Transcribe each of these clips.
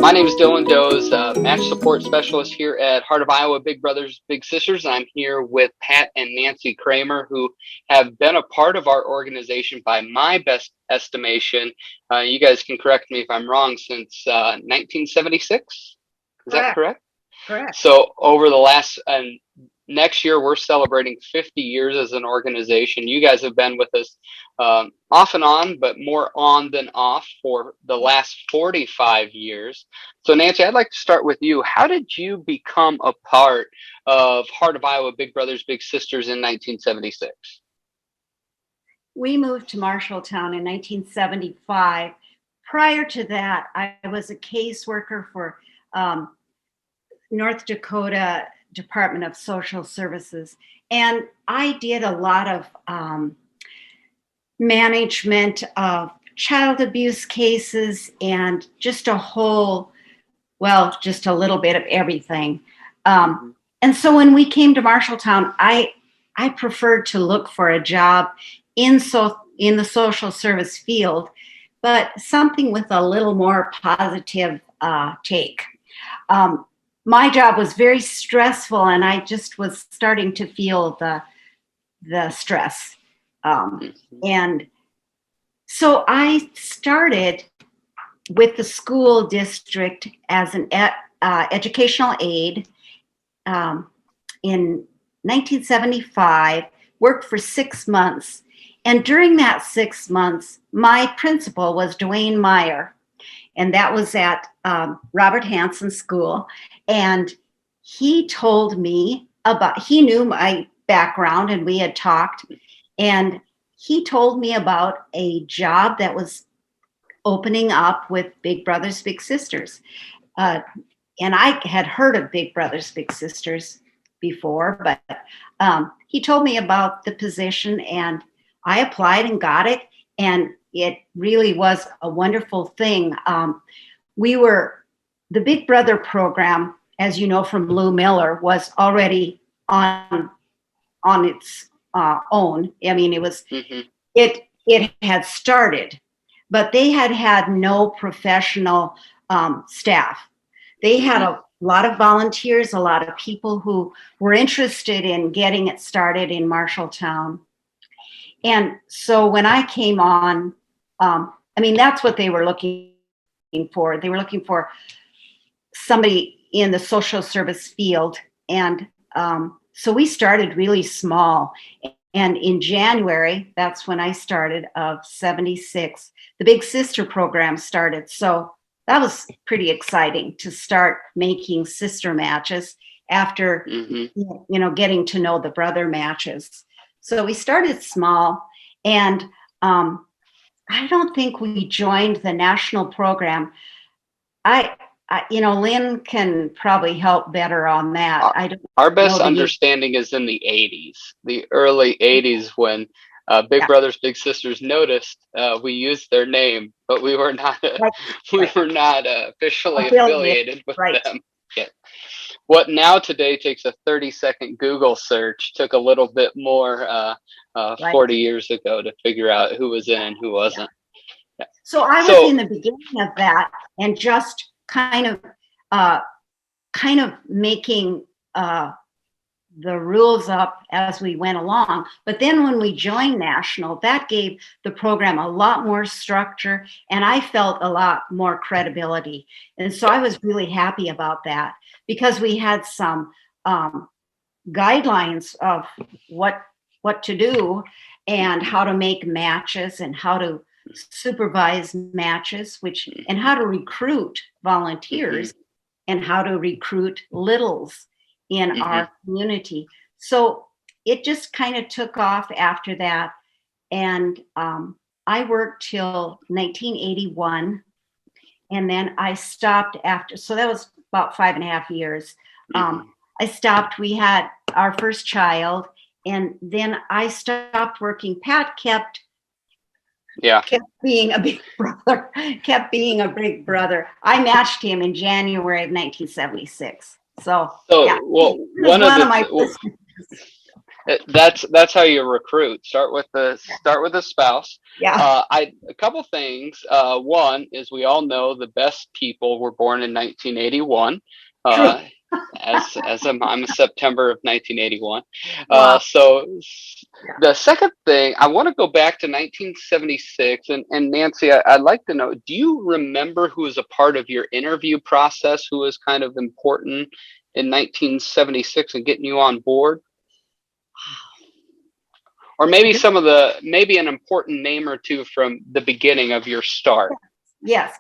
My name is Dylan Doe's match support specialist here at Heart of Iowa Big Brothers Big Sisters. I'm here with Pat and Nancy Kremer, who have been a part of our organization by my best estimation. You guys can correct me if I'm wrong, since 1976. Is that correct? Correct. So over the last next year, we're celebrating 50 years as an organization. You guys have been with us off and on, but more on than off for the last 45 years. So Nancy, I'd like to start with you. How did you become a part of Heart of Iowa Big Brothers Big Sisters in 1976? We moved to Marshalltown in 1975. Prior to that, I was a caseworker for North Dakota Department of Social Services. And I did a lot of management of child abuse cases and just a little bit of everything. And so when we came to Marshalltown, I preferred to look for a job in the social service field, but something with a little more positive take. My job was very stressful, and I just was starting to feel the stress. And so I started with the school district as an educational aide in 1975, worked for 6 months. And during that 6 months, my principal was Dwayne Meyer, and that was at Robert Hansen School. And he told me he knew my background and we had talked, and he told me about a job that was opening up with Big Brothers Big Sisters. And I had heard of Big Brothers Big Sisters before, but he told me about the position, and I applied and got it. And it really was a wonderful thing. The Big Brother program, as you know from Lou Miller, was already on its own. I mean, it had started, but they had no professional staff. They had a lot of volunteers, a lot of people who were interested in getting it started in Marshalltown. And so when I came on, that's what they were looking for. They were looking for somebody in the social service field. And so we started really small. And in January, that's when I started, of 76, the Big Sister program started. So that was pretty exciting to start making sister matches after, getting to know the brother matches. So we started small, and I don't think we joined the national program. Lynn can probably help better on that. Our best understanding is in the 80s, the early 80s, when Big Brothers Big Sisters noticed we used their name, but we were not officially affiliated with them yet. What now today takes a 30-second Google search took a little bit more 40 years ago to figure out who was in and who wasn't. Yeah. So I was in the beginning of that, and just kind of making the rules up as we went along. But then when we joined national, that gave the program a lot more structure, and I felt a lot more credibility. And so I was really happy about that, because we had some guidelines of what to do and how to make matches and how to supervise matches, and how to recruit volunteers and how to recruit littles in our community. So it just kind of took off after that. And I worked till 1981, and then I stopped after. So that was about 5.5 years. I stopped. We had our first child, and then I stopped working. Pat kept being a big brother. I matched him in January of 1976. So one of my That's how you recruit. Start with the spouse. Yeah, A couple things. One is we all know the best people were born in 1981. true. Uh, I'm a September of 1981. Wow. The second thing, I want to go back to 1976, and Nancy, I'd like to know, do you remember who was a part of your interview process, who was kind of important in 1976 and getting you on board? Or maybe an important name or two from the beginning of your start. Yes,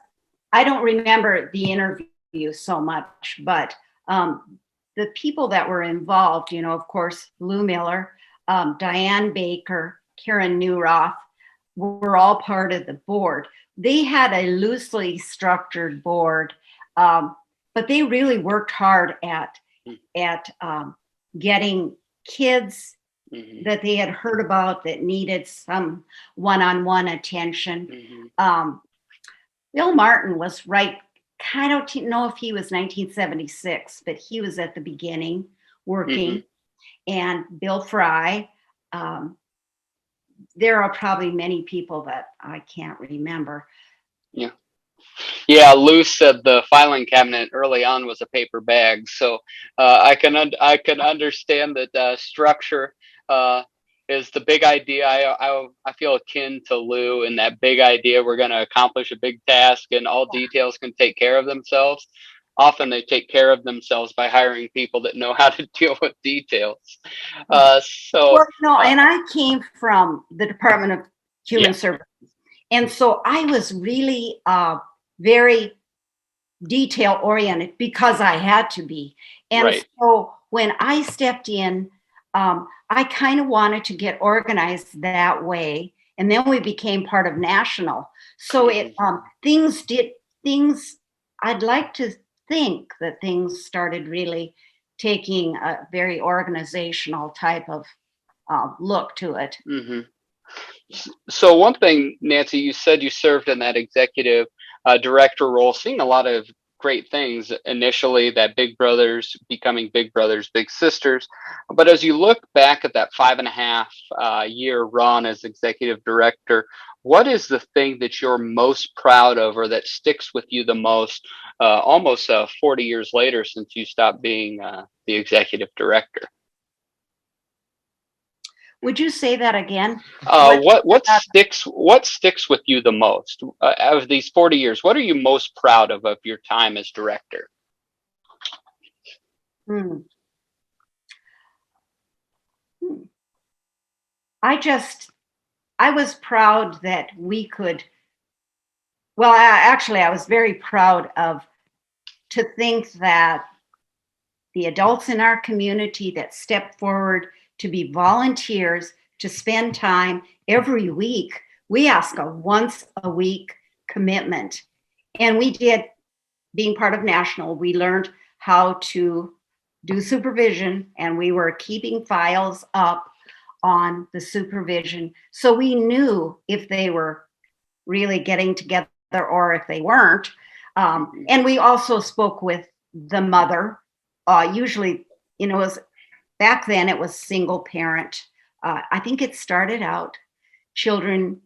I don't remember the interview so much, but the people that were involved, of course, Lou Miller, Diane Baker, Karen Newroth, were all part of the board. They had a loosely structured board, but they really worked hard at getting kids that they had heard about that needed some one-on-one attention. Bill Martin was right. I don't know if he was 1976, but he was at the beginning working. And Bill Fry. There are probably many people that I can't remember. Yeah. Yeah, Lou said the filing cabinet early on was a paper bag, so I can understand that structure is the big idea. I feel akin to Lou in that big idea. We're going to accomplish a big task, and all details can take care of themselves. Often they take care of themselves by hiring people that know how to deal with details. Well, no, and I came from the Department of Human Services, and so I was really very detail oriented because I had to be. And so when I stepped in, I kind of wanted to get organized that way. And then we became part of national. So I'd like to think that things started really taking a very organizational type of look to it. So one thing, Nancy, you said you served in that executive director role, seeing a lot of great things initially, that Big Brothers becoming Big Brothers, Big Sisters. But as you look back at that 5.5 year run as executive director, what is the thing that you're most proud of or that sticks with you the most almost 40 years later since you stopped being the executive director? Would you say that again? What sticks with you the most out of these 40 years? What are you most proud of your time as director? I was proud that we could. Well, I was very proud to think that the adults in our community that stepped forward to be volunteers, to spend time every week. We ask a once a week commitment. And we did, being part of national, we learned how to do supervision, and we were keeping files up on the supervision. So we knew if they were really getting together or if they weren't. And we also spoke with the mother. Usually, back then it was single parent. I think it started out, children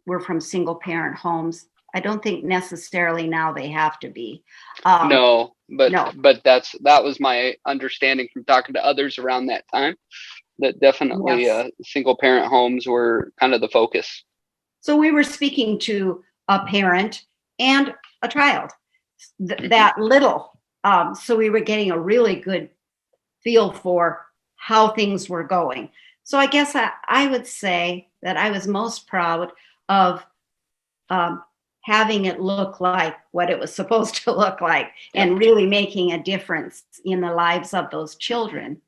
were from single parent homes. I don't think necessarily now they have to be. No, but that was my understanding from talking to others around that time, that definitely single parent homes were kind of the focus. So we were speaking to a parent and a child, that little. So we were getting a really good feel for how things were going. So I guess I would say that I was most proud of having it look like what it was supposed to look like, and really making a difference in the lives of those children.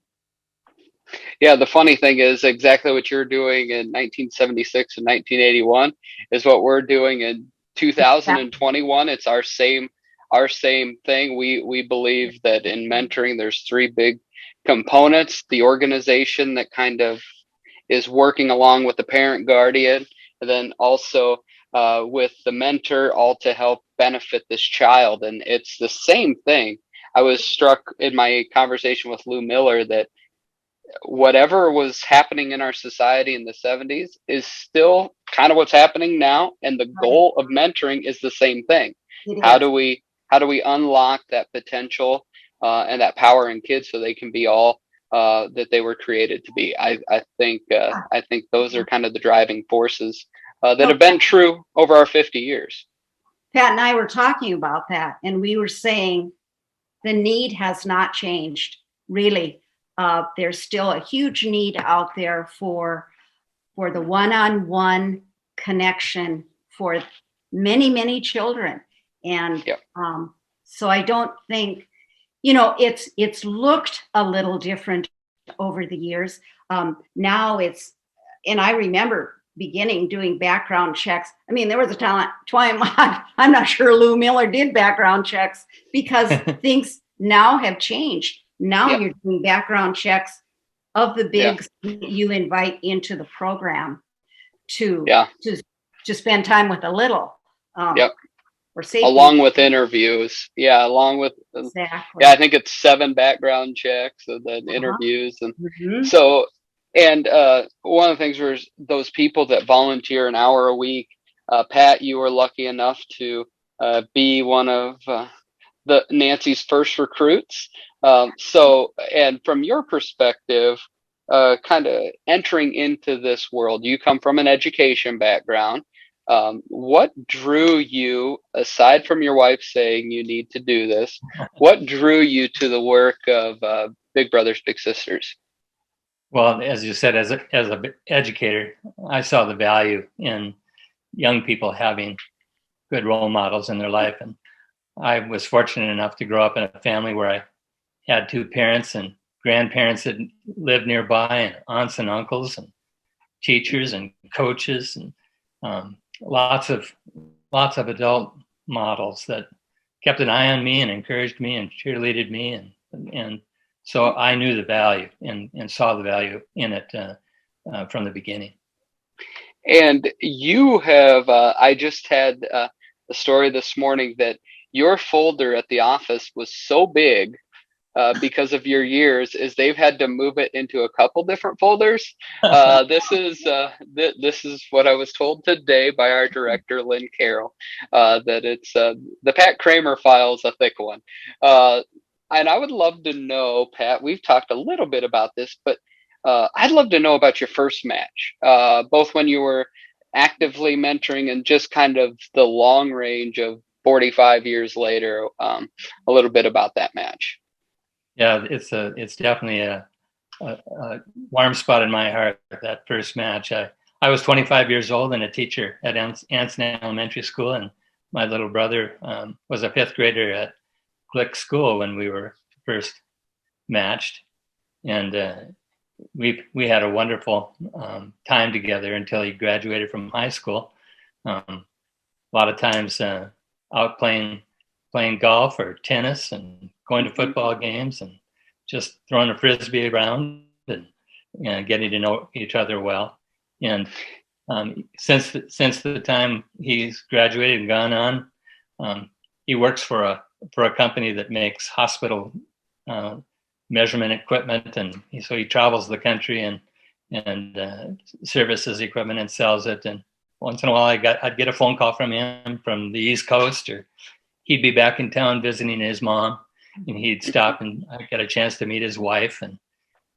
Yeah, the funny thing is exactly what you're doing in 1976 and 1981 is what we're doing in 2021. It's our same thing. We believe that in mentoring there's three big components: the organization that kind of is working along with the parent guardian, and then also with the mentor, all to help benefit this child. And it's the same thing. I was struck in my conversation with Lou Miller that whatever was happening in our society in the 70s is still kind of what's happening now, and the Right. goal of mentoring is the same thing. It how is. do we how do we unlock that potential and that power in kids so they can be all that they were created to be? I think those are kind of the driving forces that So have been true over our 50 years. Pat and I were talking about that, and we were saying the need has not changed, really. There's still a huge need out there for the one-on-one connection for many children, and Yep. so I don't think, it's looked a little different over the years. Now it's, and I remember beginning doing background checks. I mean, there was a time I'm not sure Lou Miller did background checks because things now have changed. Now Yep. you're doing background checks of the Yeah. bigs you invite into the program to Yeah. to spend time with a little, Yep. for safety. Along with interviews. Yeah. Along with, Exactly. yeah, I think it's 7 background checks and then Uh-huh. interviews. And Mm-hmm. so, and one of the things was those people that volunteer an hour a week. Pat, you were lucky enough to be one of the Nancy's first recruits. And from your perspective, kind of entering into this world, you come from an education background. What drew you, aside from your wife saying you need to do this, what drew you to the work of Big Brothers Big Sisters? Well, as you said, as a educator, I saw the value in young people having good role models in their life, and I was fortunate enough to grow up in a family where I had 2 parents and grandparents that lived nearby, and aunts and uncles, and teachers and coaches, and lots of adult models that kept an eye on me and encouraged me and cheerleaded me, and so I knew the value and saw the value in it from the beginning. And you have, I just had a story this morning that your folder at the office was so big because of your years, is they've had to move it into a couple different folders. This is what I was told today by our director, Lynn Carroll, that it's the Pat Kramer file is a thick one. And I would love to know, Pat, we've talked a little bit about this, but I'd love to know about your first match, both when you were actively mentoring and just kind of the long range of 45 years later, a little bit about that match. Yeah, it's definitely a warm spot in my heart, that first match. I was 25 years old and a teacher at Anson Elementary School, and my little brother was a 5th grader at Glick School when we were first matched, and we had a wonderful time together until he graduated from high school. A lot of times out playing golf or tennis and going to football games and just throwing a frisbee around and getting to know each other well. And since the time he's graduated and gone on, he works for a company that makes hospital measurement equipment, and so he travels the country and services equipment and sells it. And once in a while, I'd get a phone call from him from the East Coast, or he'd be back in town visiting his mom, and he'd stop and I'd get a chance to meet his wife. And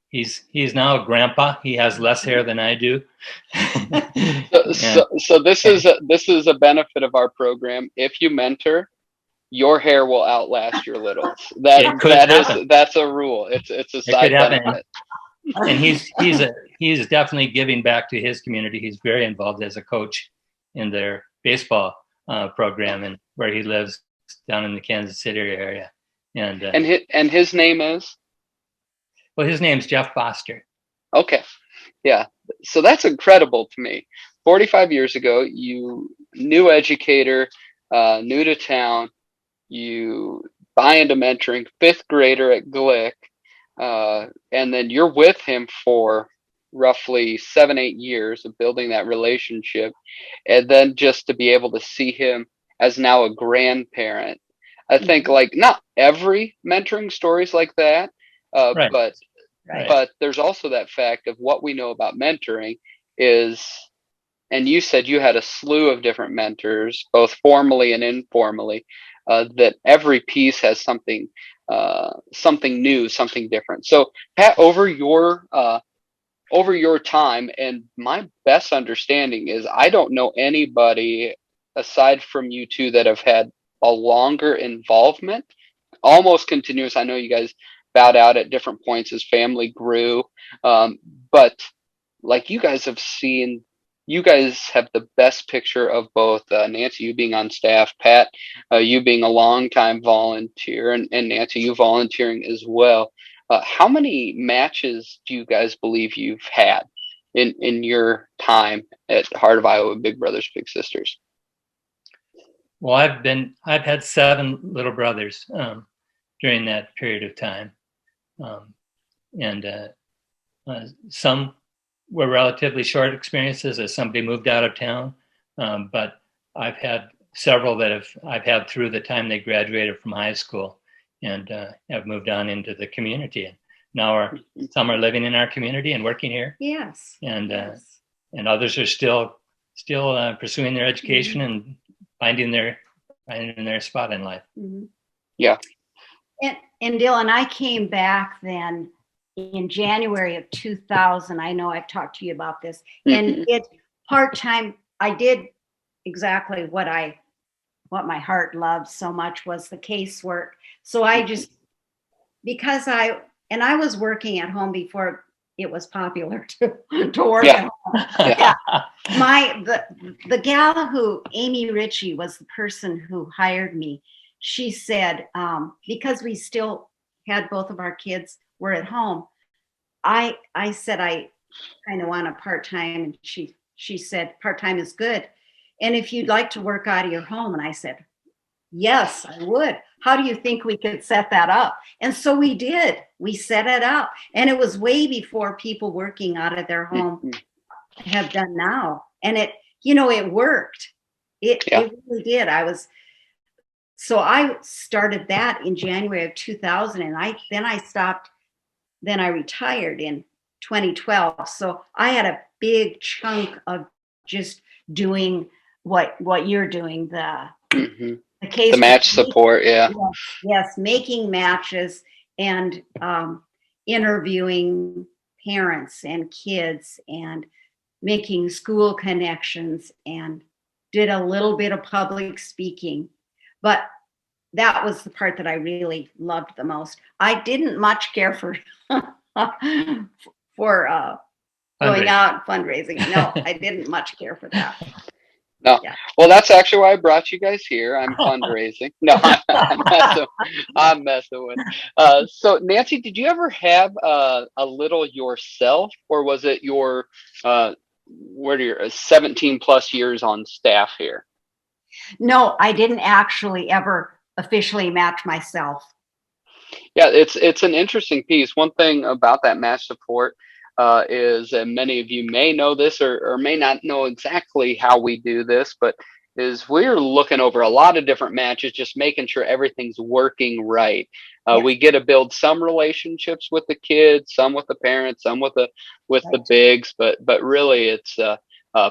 he's now a grandpa. He has less hair than I do. So this is a benefit of our program. If you mentor, your hair will outlast your littles. That's a rule. It's a side benefit. And he's definitely giving back to his community. He's very involved as a coach in their baseball program, and where he lives down in the Kansas City area. And his name is? Well, his name's Jeff Foster. Okay. Yeah. So that's incredible to me. 45 years ago, you new educator, new to town, you buy into mentoring, 5th grader at Glick, and then you're with him for roughly 7-8 years of building that relationship. And then just to be able to see him as now a grandparent. I think like not every mentoring story is like that, Right. but Right. But there's also that fact of what we know about mentoring is, and you said you had a slew of different mentors, both formally and informally, that every piece has something new, something different. So Pat, over your time, and my best understanding is I don't know anybody aside from you two that have had a longer involvement, almost continuous. I know you guys bowed out at different points as family grew, but like you guys have seen, you guys have the best picture of both Nancy, you being on staff, Pat, you being a longtime volunteer, and Nancy, you volunteering as well. How many matches do you guys believe you've had in your time at Heart of Iowa Big Brothers Big Sisters? Well, I've had 7 little brothers during that period of time, and some were relatively short experiences as somebody moved out of town, but I've had several that I've had through the time they graduated from high school and have moved on into the community. And now some are living in our community and working here. Yes. And and others are still pursuing their education and finding their spot in life. Mm-hmm. Yeah. And Dylan, I came back then in January of 2000. I know I've talked to you about this. And it part-time, I did exactly what my heart loved so much, was the casework. So I just, because I was working at home before it was popular to work at home. Yeah. The gal Amy Ritchie was the person who hired me. She said, because we still had both of our kids were at home, I said, I kind of want a part-time. And she said, part-time is good. And if you'd like to work out of your home. And I said, yes, I would. How do you think we could set that up? And so we did. We set it up. And it was way before people working out of their home have done now. And it worked. It really did. So I started that in January of 2000, and I stopped. Then I retired in 2012. So I had a big chunk of just doing what you're doing, the case, the match support. Yeah. Yes, making matches and interviewing parents and kids and making school connections, and did a little bit of public speaking. But that was the part that I really loved the most. I didn't much care for going out fundraising. No, I didn't much care for that. No. Yeah. Well, that's actually why I brought you guys here. I'm fundraising. No, I'm messing with. So Nancy, did you ever have a little yourself, or was it your 17 plus years on staff here? No, I didn't actually ever officially match myself. Yeah, it's an interesting piece. One thing about that match support is, and many of you may know this or may not know exactly how we do this, but is we're looking over a lot of different matches, just making sure everything's working right. We get to build some relationships with the kids, some with the parents, some with the bigs, but really it's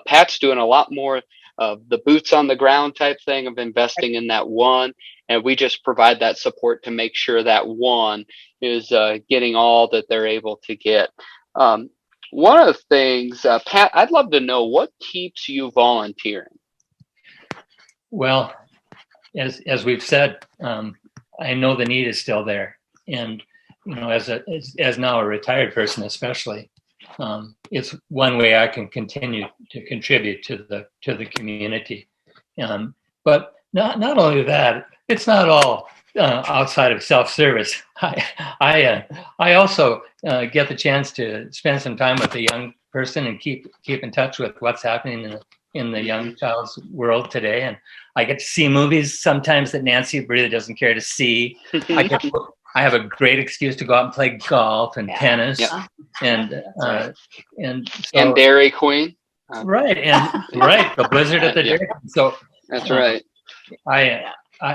Pat's doing a lot more of the boots on the ground type thing of investing in that one. And we just provide that support to make sure that one is getting all that they're able to get. One of the things, Pat, I'd love to know what keeps you volunteering. Well, as we've said, I know the need is still there, and as now a retired person, especially, it's one way I can continue to contribute to the community. But not only that, it's not all outside of self-service. I also get the chance to spend some time with a young person and keep in touch with what's happening in the young child's world today. And I get to see movies sometimes that Nancy really doesn't care to see. I have a great excuse to go out and play golf and tennis, and Dairy Queen. Right, the blizzard at the Dairy Queen. So that's right.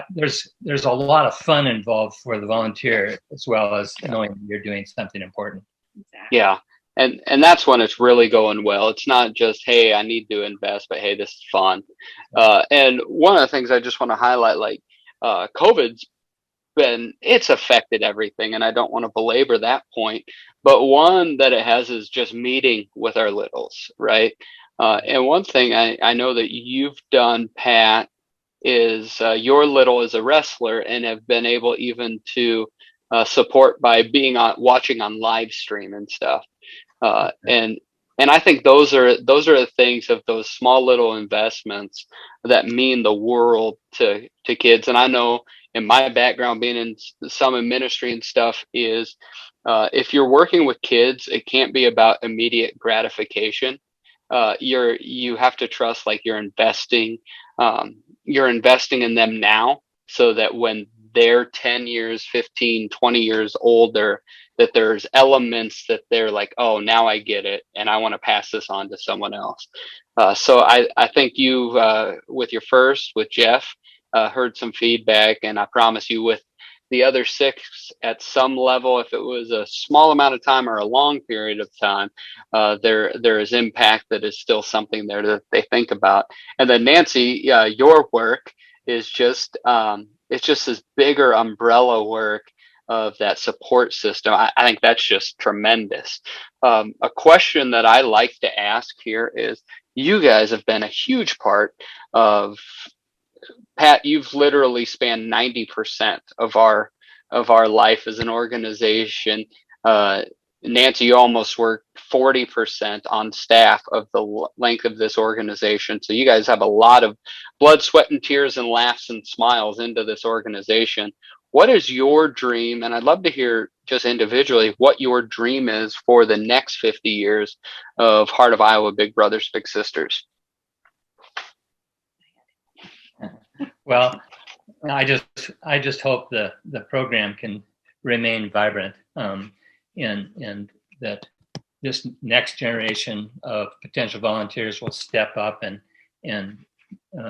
There's a lot of fun involved for the volunteer, as well as knowing you're doing something important. Exactly. Yeah. And that's when it's really going well. It's not just, hey, I need to invest, but hey, this is fun. And one of the things I just want to highlight, like COVID's it's affected everything, and I don't want to belabor that point, but one that it has is just meeting with our littles, right? And one thing I know that you've done, Pat, is your little is a wrestler and have been able even to support by being on watching on live stream and stuff. And I think those are the things of those small little investments that mean the world to kids. And I know in my background, being in some in ministry and stuff, is if you're working with kids, it can't be about immediate gratification. You have to trust, like you're investing in them now, so that when they're 10 years, 15, 20 years older, that there's elements that they're like, oh, now I get it, and I want to pass this on to someone else. So I think you, with your first, with Jeff, heard some feedback, and I promise you with the other six, at some level, if it was a small amount of time or a long period of time, there is impact that is still something there that they think about. And then Nancy, your work is just it's just this bigger umbrella work of that support system. I think that's just tremendous. A question that I like to ask here is, you guys have been a huge part of, Pat, you've literally spanned 90% of our life as an organization. Nancy, you almost work 40% on staff of the length of this organization. So you guys have a lot of blood, sweat, and tears and laughs and smiles into this organization. What is your dream? And I'd love to hear just individually what your dream is for the next 50 years of Heart of Iowa Big Brothers Big Sisters. Well, I just hope the program can remain vibrant, and that this next generation of potential volunteers will step up and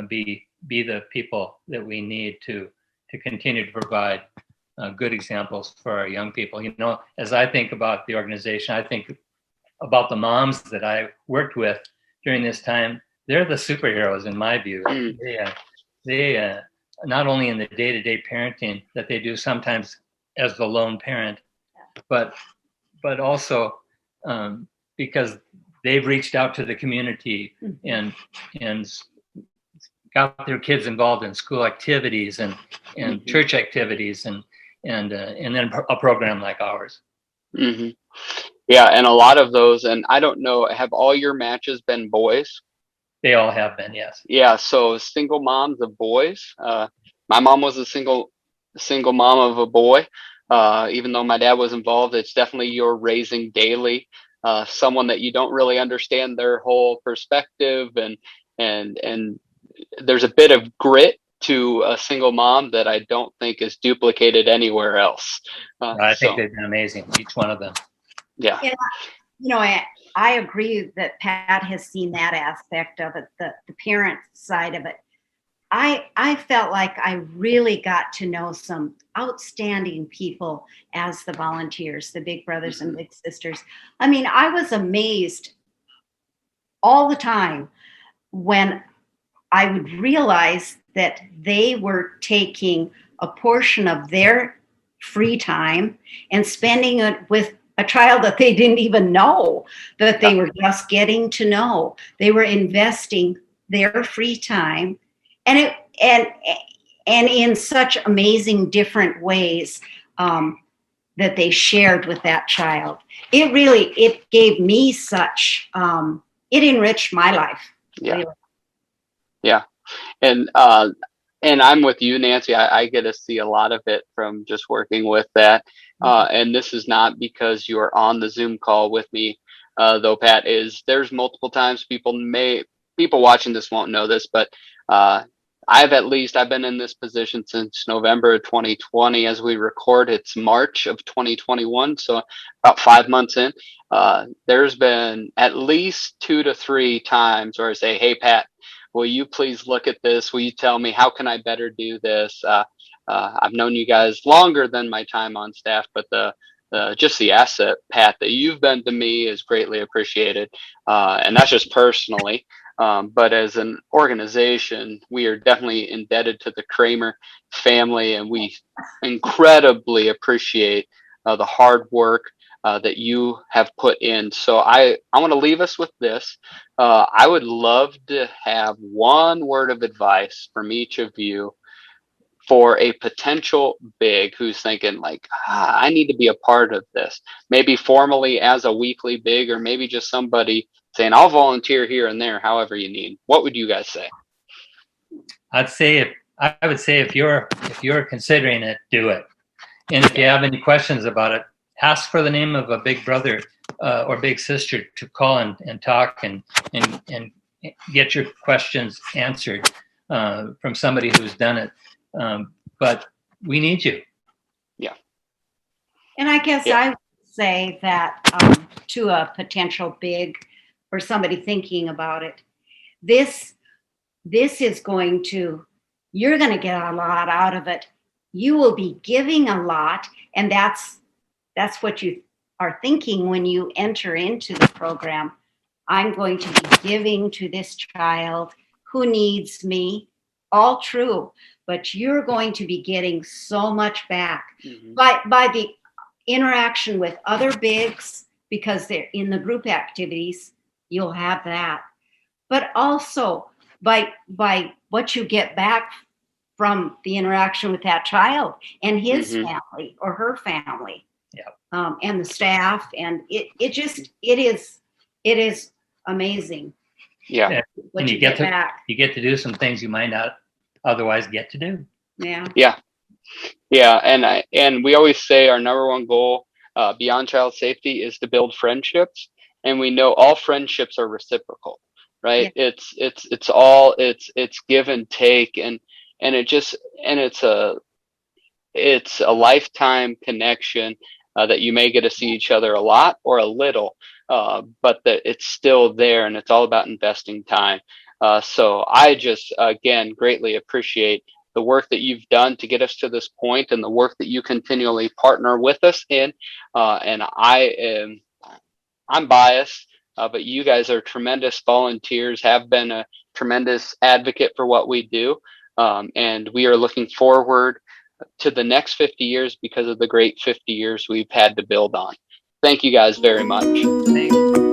be the people that we need to continue to provide good examples for our young people. You know, as I think about the organization, I think about the moms that I worked with during this time. They're the superheroes in my view. They not only in the day-to-day parenting that they do sometimes as the lone parent, but also because they've reached out to the community and got their kids involved in school activities and church activities and then a program like ours. Mm-hmm. Yeah, and a lot of those, and I don't know, have all your matches been boys? They all have been, yes. Yeah, so single moms of boys. My mom was a single mom of a boy. Even though my dad was involved, it's definitely you're raising daily someone that you don't really understand their whole perspective, and there's a bit of grit to a single mom that I don't think is duplicated anywhere else. I think they've been amazing, each one of them. Yeah. And, you know, I agree that Pat has seen that aspect of it, the parent side of it. I felt like I really got to know some outstanding people as the volunteers, the Big Brothers and Big Sisters. I mean, I was amazed all the time when I would realize that they were taking a portion of their free time and spending it with a child that they didn't even know, that they were just getting to know. They were investing their free time, and in such amazing different ways that they shared with that child. It gave me such, it enriched my life. Yeah. Really. Yeah. And I'm with you, Nancy. I get to see a lot of it from just working with that. And this is not because you are on the Zoom call with me, though, Pat, there's multiple times people watching this won't know this, but I've been in this position since November of 2020. As we record, it's March of 2021. So about 5 months in, there's been at least 2 to 3 times where I say, hey, Pat, will you please look at this? Will you tell me how can I better do this? I've known you guys longer than my time on staff, but the just the asset, Pat, that you've been to me is greatly appreciated. And that's just personally. But as an organization, we are definitely indebted to the Kramer family, and we incredibly appreciate the hard work that you have put in. So I want to leave us with this. I would love to have one word of advice from each of you for a potential big who's thinking like, I need to be a part of this, maybe formally as a weekly big, or maybe just somebody saying, I'll volunteer here and there, however you need. What would you guys say? I would say if you're considering it, do it. And if you have any questions about it, ask for the name of a big brother or big sister to call and talk and get your questions answered from somebody who's done it. But we need you. Yeah. And I guess I would say that to a potential big or somebody thinking about it, this is going to, you're going to get a lot out of it. You will be giving a lot, and that's what you are thinking when you enter into the program. I'm going to be giving to this child who needs me. All true, but you're going to be getting so much back by the interaction with other bigs, because they're in the group activities. You'll have that, but also by what you get back from the interaction with that child and his family or her family, and the staff, and it is amazing. Yeah, and you get to do some things you might not otherwise get to do. Yeah. And we always say our number one goal beyond child safety is to build friendships, and we know all friendships are reciprocal, right? It's give and take, and it's a lifetime connection that you may get to see each other a lot or a little, but that it's still there, and it's all about investing time. So I just, again, greatly appreciate the work that you've done to get us to this point, and the work that you continually partner with us in. And I'm biased, but you guys are tremendous volunteers, have been a tremendous advocate for what we do. And we are looking forward to the next 50 years because of the great 50 years we've had to build on. Thank you guys very much. Thanks.